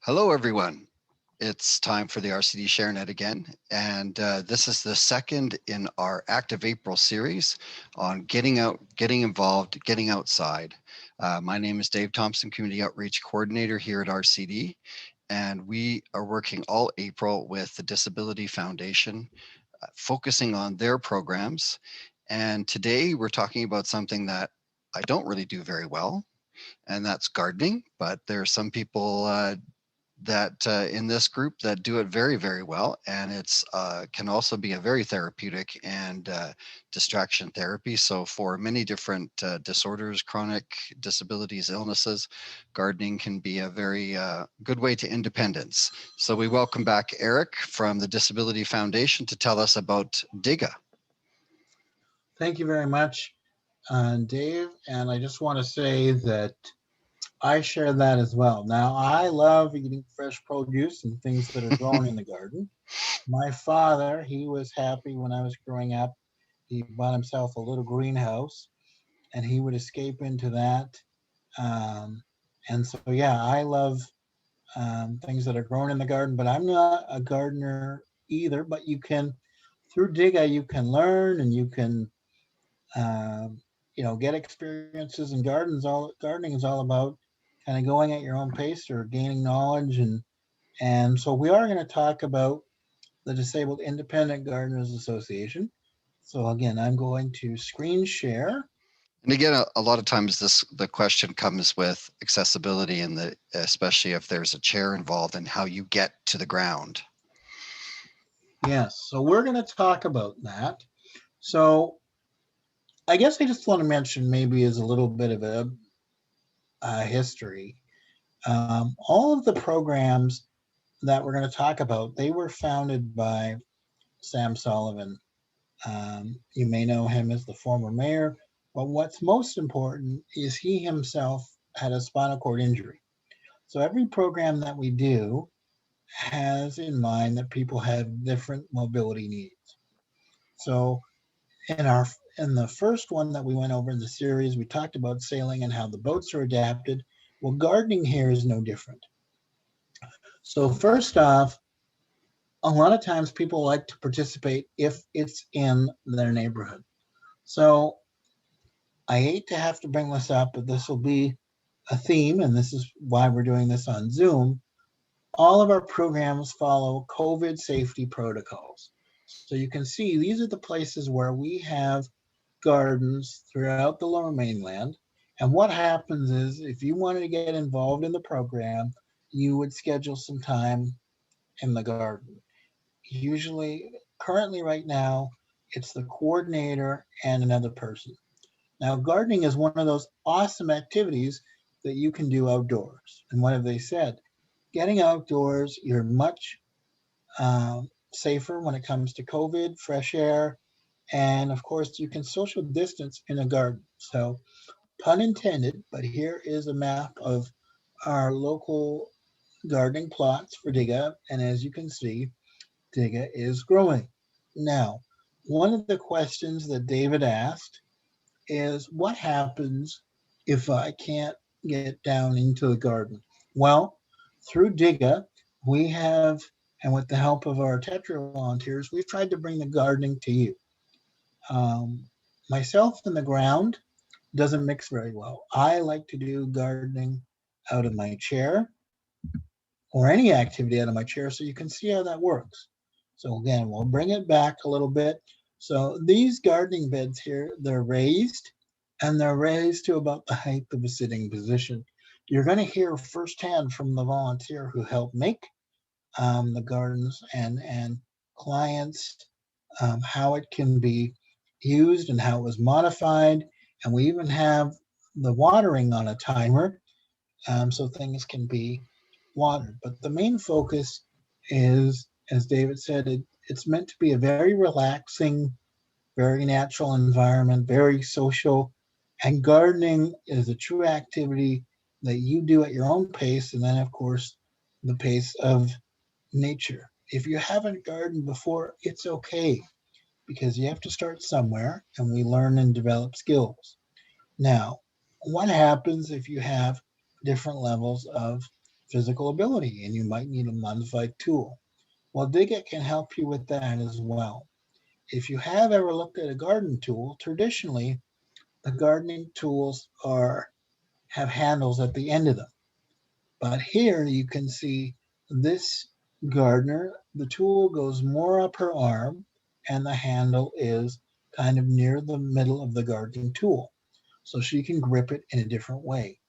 Hello, everyone. It's time for the RCD ShareNet again, and this is the second in our Active April series on getting out, getting involved, getting outside. My name is Dave Thompson, Community Outreach Coordinator here at RCD, and we are working all April with the Disability Foundation, focusing on their programs. And today we're talking about something that I don't really do very well, and that's gardening, but there are some people that in this group that do it very, very well. And it's can also be a very therapeutic and distraction therapy. So for many different disorders, chronic disabilities, illnesses, gardening can be a very good way to independence. So we welcome back Eric from the Disability Foundation to tell us about DIGA. Thank you very much, Dave. And I just want to say that I share that as well. Now, I love eating fresh produce and things that are grown in the garden. My father, he was happy when I was growing up. He bought himself a little greenhouse and he would escape into that. And so, yeah, I love things that are grown in the garden, but I'm not a gardener either. But you can, through DIGA, you can learn and you can get experiences in gardens. All gardening is all about kind of going at your own pace or gaining knowledge, and so we are going to talk about the Disabled Independent Gardeners Association. So again, I'm going to screen share. And again, a lot of times the question comes with accessibility, and especially if there's a chair involved, and how you get to the ground. Yes, so we're going to talk about that. So I guess I just want to mention maybe as a little bit of a history. All of the programs that we're going to talk about, they were founded by Sam Sullivan. You may know him as the former mayor, but what's most important is he himself had a spinal cord injury. So every program that we do has in mind that people have different mobility needs. So in the first one that we went over in the series, we talked about sailing and how the boats are adapted. Well, gardening here is no different. So first off, a lot of times people like to participate if it's in their neighborhood. So I hate to have to bring this up, but this will be a theme, and this is why we're doing this on Zoom. All of our programs follow COVID safety protocols. So you can see these are the places where we have gardens throughout the Lower Mainland. And what happens is if you wanted to get involved in the program, you would schedule some time in the garden. Usually, currently right now, it's the coordinator and another person. Now, gardening is one of those awesome activities that you can do outdoors. And what have they said? Getting outdoors, you're much safer when it comes to COVID, fresh air, and of course, you can social distance in a garden. So, pun intended, but here is a map of our local gardening plots for DIGA. And as you can see, DIGA is growing. Now, one of the questions that David asked is what happens if I can't get down into the garden? Well, through DIGA, we have, and with the help of our Tetra volunteers, we've tried to bring the gardening to you. Myself in the ground doesn't mix very well. I like to do gardening out of my chair or any activity out of my chair, so you can see how that works. So again, we'll bring it back a little bit. So these gardening beds here, they're raised, and they're raised to about the height of a sitting position. You're going to hear firsthand from the volunteer who helped make the gardens and clients how it can be used and how it was modified. And we even have the watering on a timer so things can be watered. But the main focus is, as David said, it's meant to be a very relaxing, very natural environment, very social. And gardening is a true activity that you do at your own pace, and then, of course, the pace of nature. If you haven't gardened before, it's okay, because you have to start somewhere, and we learn and develop skills. Now, what happens if you have different levels of physical ability, and you might need a modified tool. Well, DIGA can help you with that as well. If you have ever looked at a garden tool, traditionally the gardening tools have handles at the end of them. But here you can see this gardener, the tool goes more up her arm and the handle is kind of near the middle of the gardening tool. So she can grip it in a different way.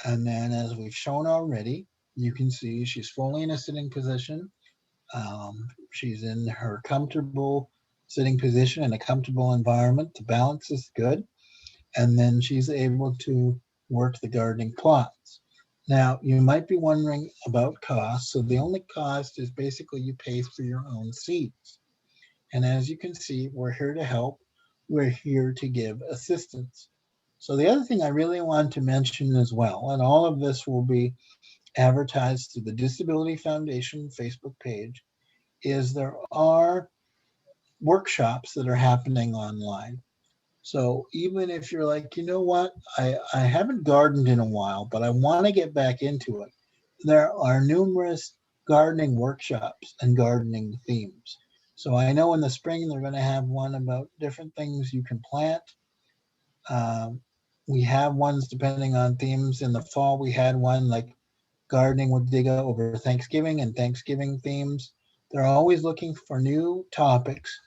And then as we've shown already, you can see she's fully in a sitting position. She's in her comfortable sitting position in a comfortable environment. The balance is good. And then she's able to work the gardening plots. Now, you might be wondering about cost. So the only cost is basically you pay for your own seeds. And as you can see, we're here to help. We're here to give assistance. So the other thing I really want to mention as well, and all of this will be advertised through the Disability Foundation Facebook page, is there are workshops that are happening online. So even if you're like, you know what, I haven't gardened in a while, but I want to get back into it, there are numerous gardening workshops and gardening themes. So I know in the spring they're going to have one about different things you can plant. Um, we have ones depending on themes. In the fall, we had one like gardening with DIGA over Thanksgiving and Thanksgiving themes. They're always looking for new topics.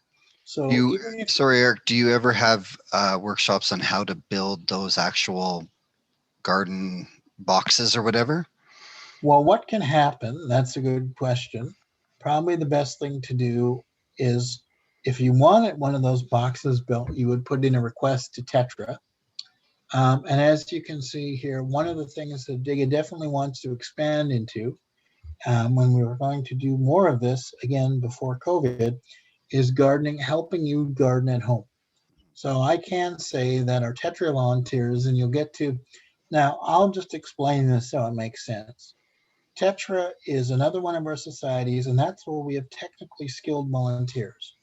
Do So you, even if sorry, Eric, do you ever have workshops on how to build those actual garden boxes or whatever? Well, what can happen? That's a good question. Probably the best thing to do is if you wanted one of those boxes built, you would put in a request to Tetra. And as you can see here, one of the things that DIGA definitely wants to expand into when we were going to do more of this again before COVID is gardening, helping you garden at home. So I can say that our Tetra volunteers, and you'll get to, now I'll just explain this so it makes sense. Tetra is another one of our societies, and that's where we have technically skilled volunteers.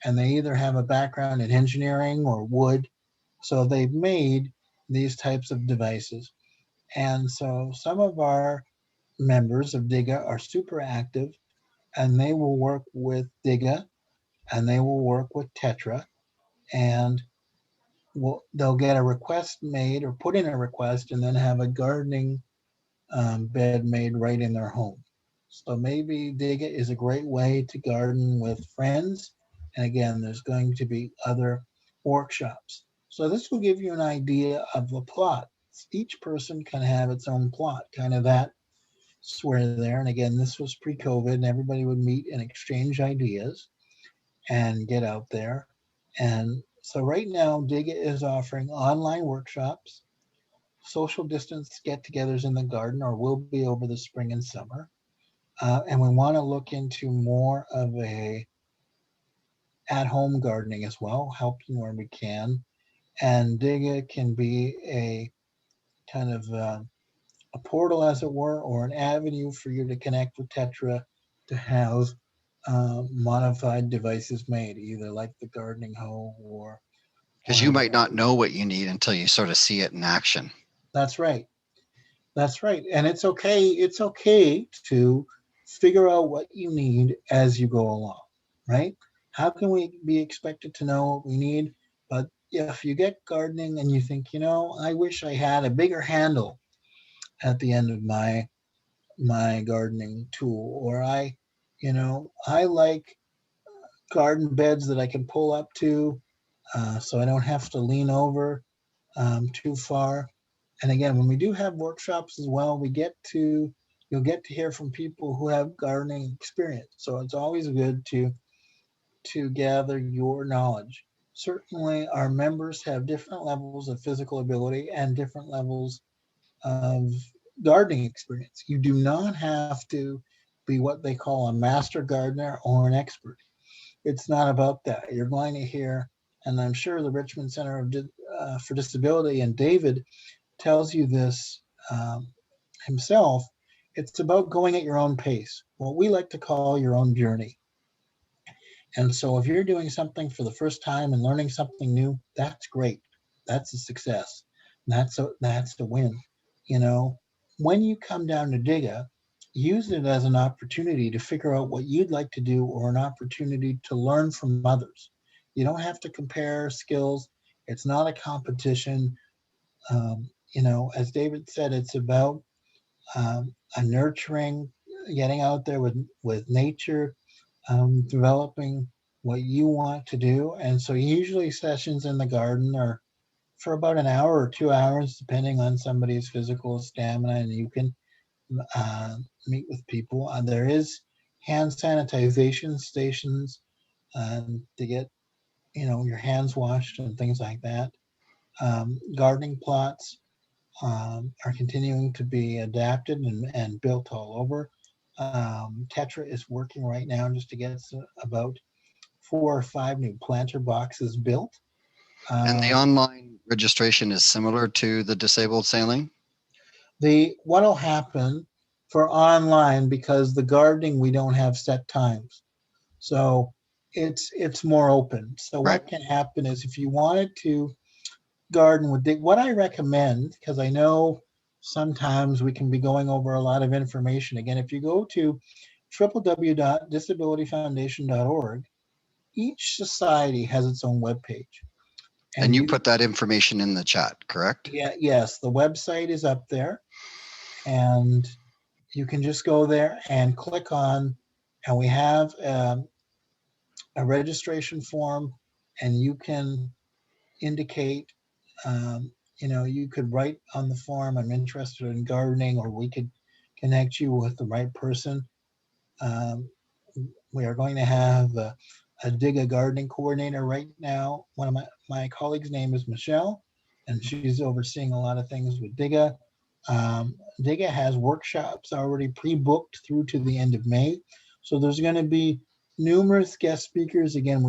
And they either have a background in engineering or wood, so they've made these types of devices. And so some of our members of DIGA are super active, and they will work with DIGA and they will work with Tetra, and they'll get a request made or put in a request and then have a gardening bed made right in their home. So maybe DIGA is a great way to garden with friends. And again, there's going to be other workshops. So this will give you an idea of the plot. Each person can have its own plot, kind of that square there. And again, this was pre-COVID, and everybody would meet and exchange ideas and get out there. And so right now, DIGA is offering online workshops, social distance get-togethers in the garden, or will be over the spring and summer. And we want to look into more of a at-home gardening as well, helping where we can. And DIGA can be a kind of a portal, as it were, or an avenue for you to connect with Tetra to have modified devices made, either like the gardening hoe or Because you one of might the. not know what you need until you sort of see it in action. That's right. That's right. And it's okay. It's okay to figure out what you need as you go along, right? How can we be expected to know what we need? But if you get gardening and you think, I wish I had a bigger handle at the end of my gardening tool, or I like garden beds that I can pull up to, so I don't have to lean over too far. And again, when we do have workshops as well, you'll get to hear from people who have gardening experience. So it's always good to gather your knowledge. Certainly, our members have different levels of physical ability and different levels of gardening experience. You do not have to be what they call a master gardener or an expert. It's not about that. You're going to hear, and I'm sure the Richmond Center for Disability and David tells you this himself. It's about going at your own pace, what we like to call your own journey. And so if you're doing something for the first time and learning something new, that's great. That's a success. That's a win. You know, when you come down to DIGA, use it as an opportunity to figure out what you'd like to do or an opportunity to learn from others. You don't have to compare skills. It's not a competition. As David said, it's about a nurturing, getting out there with nature, developing what you want to do. And so usually sessions in the garden are for about an hour or 2 hours, depending on somebody's physical stamina, and you can meet with people. There is hand sanitization stations to get your hands washed and things like that. Gardening plots are continuing to be adapted and built all over. Tetra is working right now just to get about 4 or 5 new planter boxes built. And the online registration is similar to the disabled sailing? What'll happen for online, because the gardening, we don't have set times. So it's more open. So Right. what can happen is if you wanted to garden with what I recommend, because I know sometimes we can be going over a lot of information. Again, if you go to www.disabilityfoundation.org, each society has its own webpage. And you put that information in the chat, correct? Yes, the website is up there, and you can just go there and click on, and we have a registration form, and you can indicate, you could write on the form, I'm interested in gardening, or we could connect you with the right person. We are going to have a DIGA gardening coordinator right now. One of my colleagues' name is Michelle, and she's overseeing a lot of things with DIGA. DIGA has workshops already pre-booked through to the end of May. So there's going to be numerous guest speakers. Again,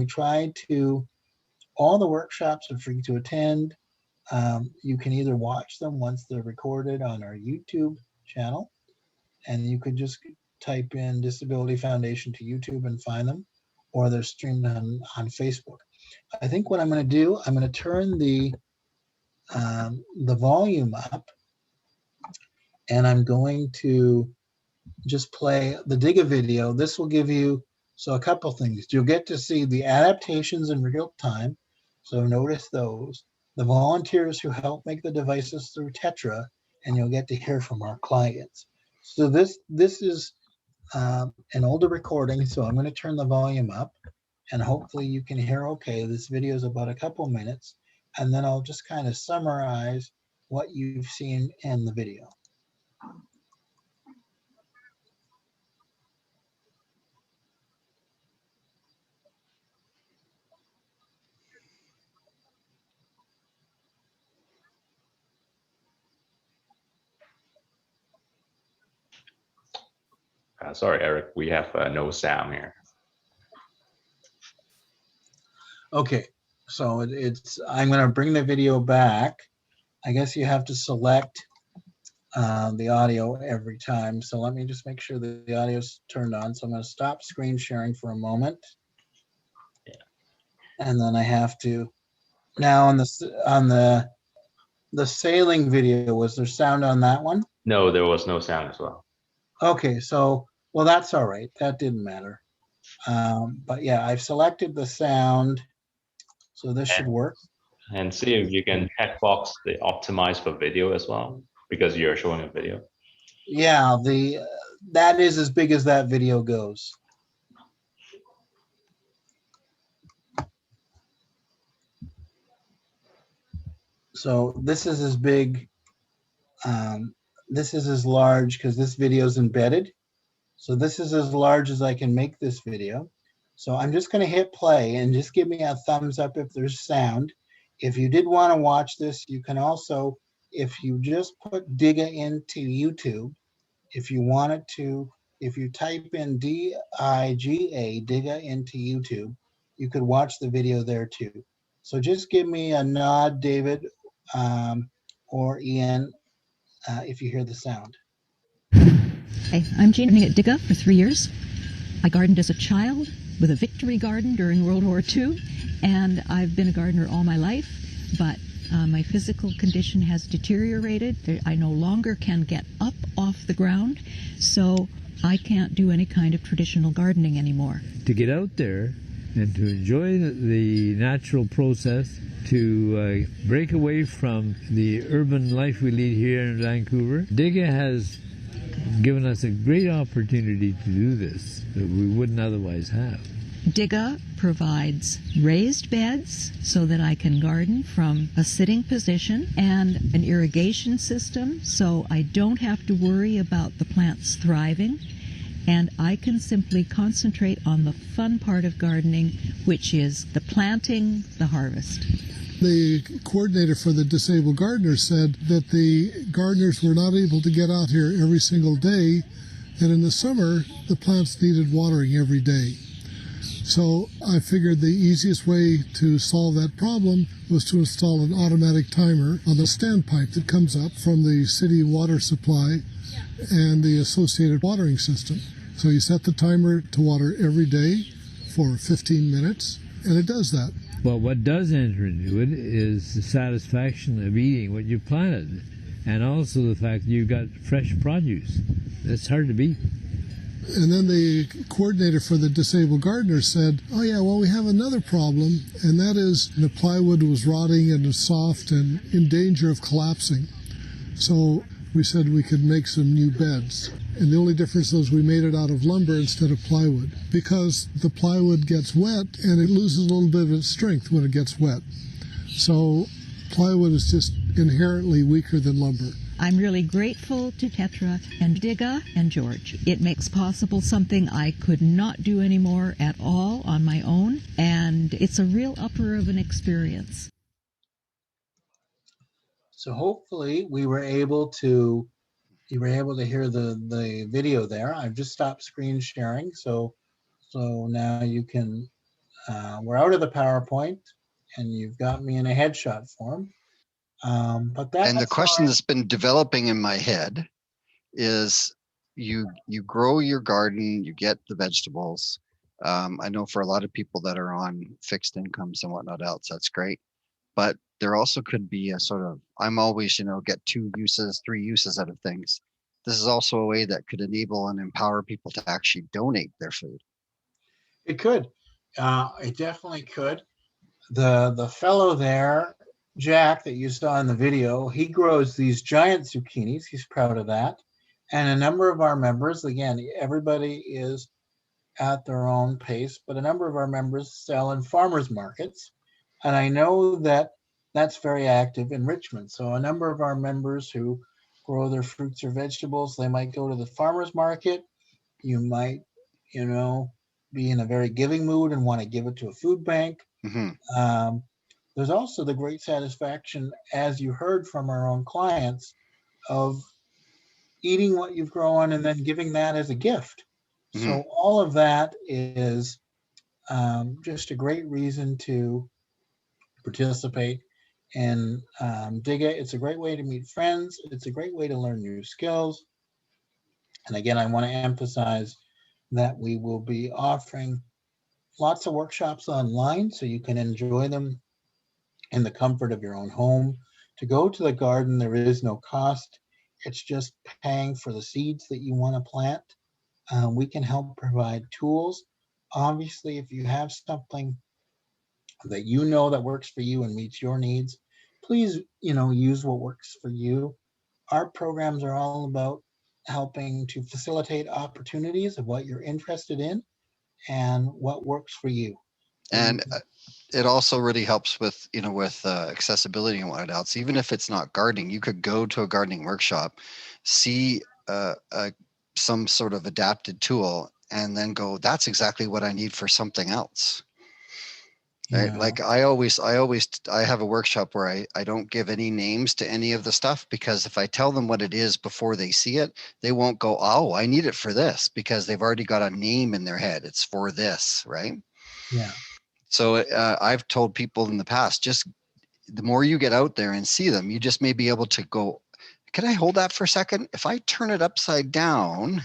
all the workshops are free to attend. You can either watch them once they're recorded on our YouTube channel, and you could just type in Disability Foundation to YouTube and find them, or they're streamed on Facebook. I think what I'm going to do, I'm going to turn the volume up, and I'm going to just play the DIGA video. This will give you, a couple things. You'll get to see the adaptations in real time. So notice those. The volunteers who help make the devices through Tetra, and you'll get to hear from our clients. So this is an older recording, so I'm going to turn the volume up, and hopefully you can hear okay. This video is about a couple minutes, and then I'll just kind of summarize what you've seen in the video. Sorry, Eric, we have no sound here. Okay, so I'm going to bring the video back. I guess you have to select the audio every time. So let me just make sure that the audio is turned on. So I'm going to stop screen sharing for a moment. Yeah. And then I have to, now on the sailing video, was there sound on that one? No, there was no sound as well. Okay, so, well, that's all right. That didn't matter. But yeah, I've selected the sound. So this should work. And see if you can checkbox the optimize for video as well, because you're showing a video. Yeah, that is as big as that video goes. So this is as big. This is as large because this video is embedded. So this is as large as I can make this video. So I'm just going to hit play and just give me a thumbs up if there's sound. If you did want to watch this, you can also, if you just put DIGA into YouTube, if you wanted to, if you type in DIGA, DIGA into YouTube, you could watch the video there too. So just give me a nod, David, or Ian, if you hear the sound. Hey, I'm Jean. I've been at DIGA for 3 years. I gardened as a child with a victory garden during World War II, and I've been a gardener all my life, but my physical condition has deteriorated. I no longer can get up off the ground, so I can't do any kind of traditional gardening anymore. To get out there and to enjoy the natural process, to break away from the urban life we lead here in Vancouver, DIGA has given us a great opportunity to do this that we wouldn't otherwise have. DIGA provides raised beds so that I can garden from a sitting position, and an irrigation system so I don't have to worry about the plants thriving, and I can simply concentrate on the fun part of gardening, which is the planting, the harvest. The coordinator for the disabled gardeners said that the gardeners were not able to get out here every single day, and in the summer the plants needed watering every day. So I figured the easiest way to solve that problem was to install an automatic timer on the standpipe that comes up from the city water supply and the associated watering system. So you set the timer to water every day for 15 minutes, and it does that. But what does enter into it is the satisfaction of eating what you planted, and also the fact that you've got fresh produce. That's hard to beat. And then the coordinator for the disabled gardeners said, oh yeah, well, we have another problem, and that is the plywood was rotting and was soft and in danger of collapsing. So we said we could make some new beds. And the only difference was we made it out of lumber instead of plywood, because the plywood gets wet and it loses a little bit of its strength when it gets wet. So plywood is just inherently weaker than lumber. I'm really grateful to Tetra and DIGA and George. It makes possible something I could not do anymore at all on my own, and it's a real upper of an experience. So hopefully you were able to hear the video there. I've just stopped screen sharing, so now you can, we're out of the PowerPoint and you've got me in a headshot form. But that's And the question that's been developing in my head is you grow your garden, you get the vegetables. I know for a lot of people that are on fixed incomes and whatnot else, that's great. But there also could be a sort of, I'm always, get 2 uses, 3 uses out of things. This is also a way that could enable and empower people to actually donate their food. It could. It definitely could. The fellow there, Jack, that you saw in the video, he grows these giant zucchinis. He's proud of that. And a number of our members, again, everybody is at their own pace, but a number of our members sell in farmers markets. And I know that that's very active in Richmond. So a number of our members who grow their fruits or vegetables, they might go to the farmers market. You might, be in a very giving mood and want to give it to a food bank. Mm-hmm. There's also the great satisfaction, as you heard from our own clients, of eating what you've grown and then giving that as a gift. Mm-hmm. So all of that is just a great reason to participate in DIGA. It's a great way to meet friends. It's a great way to learn new skills. And again, I want to emphasize that we will be offering lots of workshops online so you can enjoy them in the comfort of your own home. To go to the garden, there is no cost. It's just paying for the seeds that you want to plant. We can help provide tools. Obviously, if you have something that that works for you and meets your needs, please, use what works for you. Our programs are all about helping to facilitate opportunities of what you're interested in and what works for you. And it also really helps with, with accessibility and what else. Even if it's not gardening, you could go to a gardening workshop, see some sort of adapted tool, and then go, that's exactly what I need for something else. Right? Yeah. Like I have a workshop where I don't give any names to any of the stuff, because if I tell them what it is before they see it, they won't go, oh, I need it for this, because they've already got a name in their head. It's for this, right? Yeah. So I've told people in the past, just the more you get out there and see them, you just may be able to go, can I hold that for a second? If I turn it upside down,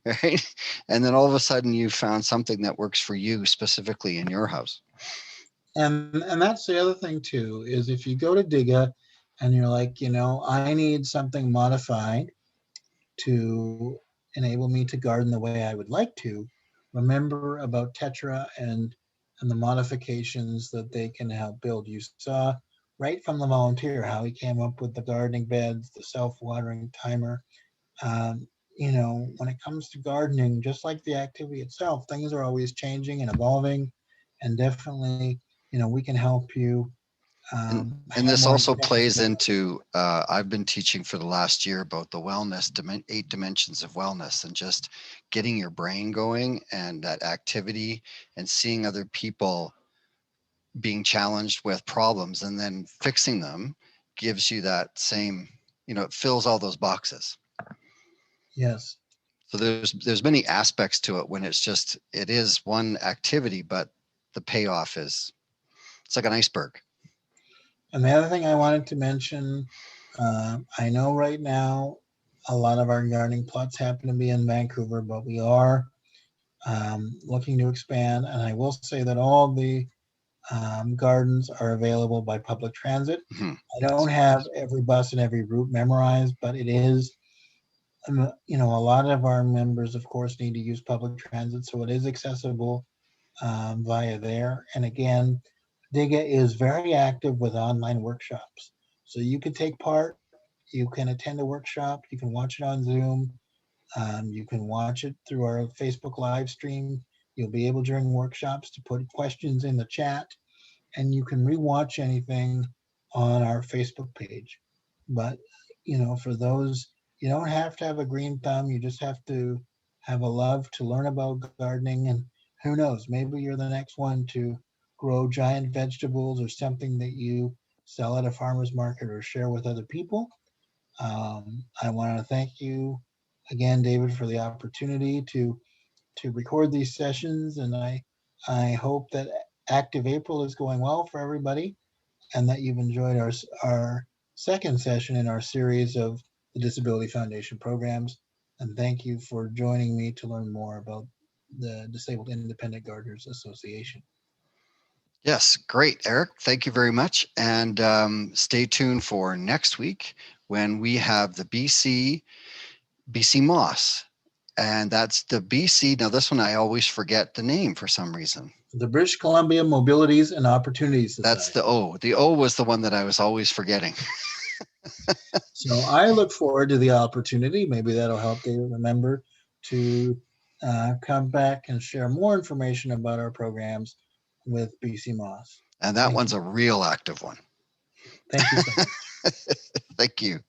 right? And then all of a sudden you found something that works for you specifically in your house. And that's the other thing too, is if you go to DIGA and you're like, I need something modified, to enable me to garden the way I would like to, remember about Tetra and the modifications that they can help build. You saw right from the volunteer how he came up with the gardening beds, the self-watering timer. You know, when it comes to gardening, just like the activity itself, things are always changing and evolving, and definitely, you know, we can help you. And have this more also information plays about- into, I've been teaching for the last year about the wellness, 8 dimensions of wellness, and just getting your brain going and that activity and seeing other people being challenged with problems and then fixing them gives you that same, you know, it fills all those boxes. Yes. So there's many aspects to it when it's just, it is one activity, but the payoff is, it's like an iceberg. And the other thing I wanted to mention, I know right now a lot of our gardening plots happen to be in Vancouver, but we are looking to expand. And I will say that all the gardens are available by public transit. Mhm. I don't have every bus and every route memorized, but it is, you know, a lot of our members, of course, need to use public transit, so it is accessible via there. And again, DIGA is very active with online workshops. So you can take part, you can attend a workshop, you can watch it on Zoom, you can watch it through our Facebook live stream. You'll be able during workshops to put questions in the chat, and you can rewatch anything on our Facebook page. But, you know, for those, you don't have to have a green thumb, you just have to have a love to learn about gardening. And who knows, maybe you're the next one to grow giant vegetables or something that you sell at a farmer's market or share with other people. I want to thank you again, David, for the opportunity to record these sessions, and I hope that Active April is going well for everybody, and that you've enjoyed our second session in our series of the Disability Foundation programs. And thank you for joining me to learn more about the Disabled Independent Gardeners Association. Yes, great, Eric. Thank you very much. And stay tuned for next week when we have the BC Moss. And that's the BC. Now, this one I always forget the name for some reason. The British Columbia Mobilities and Opportunities Society. That's the O. The O was the one that I was always forgetting. So I look forward to the opportunity. Maybe that'll help David remember to come back and share more information about our programs with BC Moss. And that Thank one's a real active one. Thank you so much. Thank you.